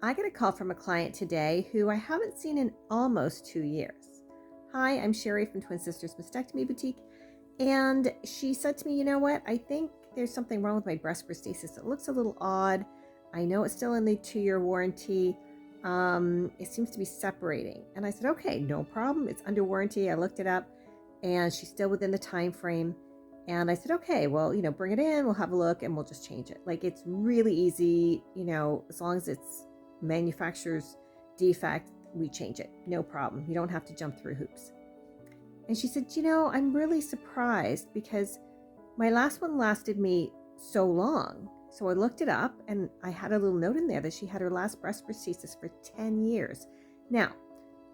I got a call from a client today who I haven't seen in almost 2 years. Hi, I'm Sherry from Twin Sisters Mastectomy Boutique, and she said to me, you know what? I think there's something wrong with my breast prosthesis. It looks a little odd. I know it's still in the 2-year warranty. It seems to be separating. And I said, okay, no problem. It's under warranty. I looked it up, and she's still within the time frame. And I said, okay, well, bring it in. We'll have a look, and we'll just change it. Like, it's really easy, as long as it's manufacturer's defect, we change it. No problem. You don't have to jump through hoops. And she said, I'm really surprised because my last one lasted me so long. So I looked it up and I had a little note in there that she had her last breast prosthesis for 10 years. Now,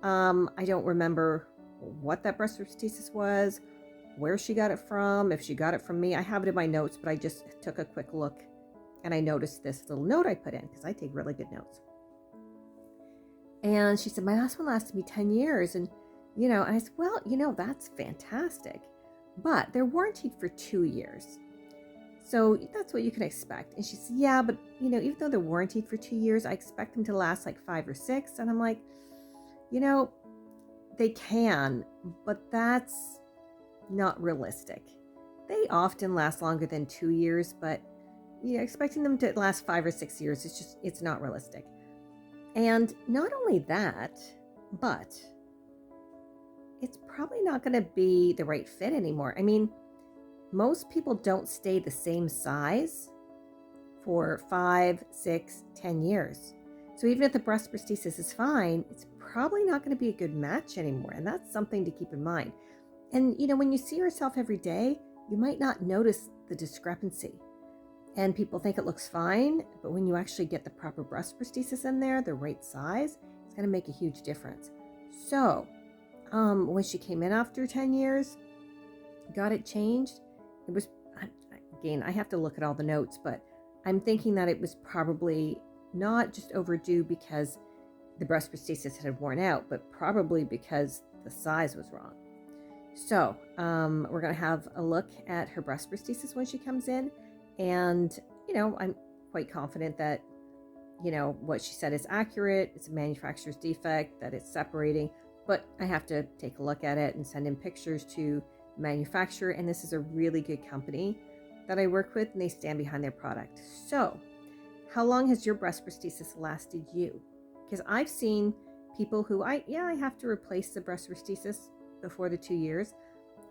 I don't remember what that breast prosthesis was, where she got it from, if she got it from me. I have it in my notes, but I just took a quick look and I noticed this little note I put in because I take really good notes. And she said, my last one lasted me 10 years. And I said, well, that's fantastic. But they're warranted for 2 years. So that's what you can expect. And she said, yeah, but, even though they're warranted for 2 years, I expect them to last like 5 or 6. And I'm like, they can, but that's not realistic. They often last longer than 2 years, but, expecting them to last 5 or 6 years, it's not realistic. And not only that, but it's probably not going to be the right fit anymore. I mean, most people don't stay the same size for 5, 6, 10 years. So even if the breast prosthesis is fine, it's probably not going to be a good match anymore. And that's something to keep in mind. And, when you see yourself every day, you might not notice the discrepancy. And people think it looks fine, but when you actually get the proper breast prosthesis in there, the right size, it's going to make a huge difference. So, when she came in after 10 years, got it changed, it was, again, I have to look at all the notes, but I'm thinking that it was probably not just overdue because the breast prosthesis had worn out, but probably because the size was wrong. So, we're going to have a look at her breast prosthesis when she comes in. And, I'm quite confident that, what she said is accurate. It's a manufacturer's defect, that it's separating. But I have to take a look at it and send in pictures to the manufacturer. And this is a really good company that I work with, and they stand behind their product. So, how long has your breast prosthesis lasted you? Because I've seen people who I have to replace the breast prosthesis before the 2 years.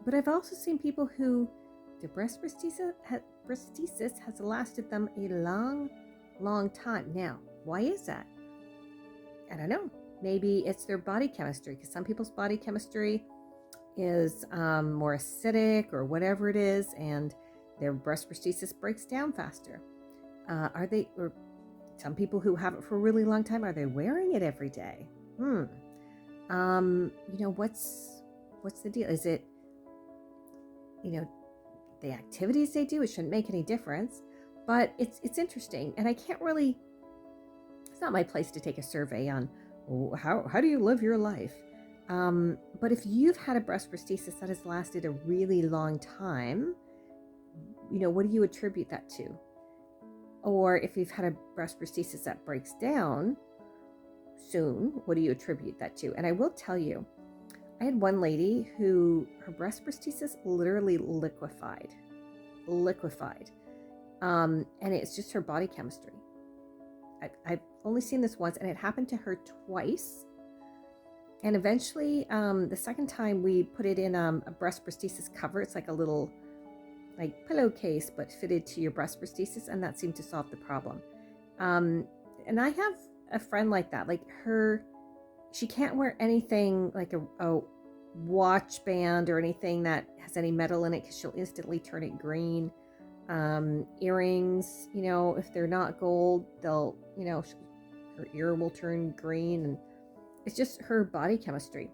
But I've also seen people who the breast prosthesis has lasted them a long, long time. Now, why is that? I don't know. Maybe it's their body chemistry, because some people's body chemistry is more acidic or whatever it is, and their breast prosthesis breaks down faster. Or some people who have it for a really long time, are they wearing it every day? What's the deal? Is it, the activities they do? It shouldn't make any difference, but it's interesting. And I can't really, it's not my place to take a survey on how do you live your life. But if you've had a breast prosthesis that has lasted a really long time, what do you attribute that to? Or if you've had a breast prosthesis that breaks down soon, what do you attribute that to? And I will tell you, I had one lady who her breast prosthesis literally liquefied. And it's just her body chemistry. I've only seen this once, and it happened to her twice. And eventually, the second time we put it in a breast prosthesis cover. It's like a little pillowcase, but fitted to your breast prosthesis, and that seemed to solve the problem. And I have a friend like that. She can't wear anything like a watch band or anything that has any metal in it, because she'll instantly turn it green. Earrings, if they're not gold, they'll, her ear will turn green. And it's just her body chemistry.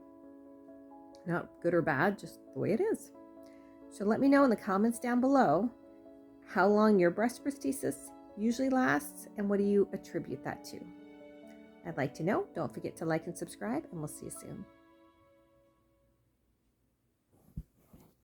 Not good or bad, just the way it is. So let me know in the comments down below how long your breast prosthesis usually lasts, and what do you attribute that to? I'd like to know. Don't forget to like and subscribe, and we'll see you soon.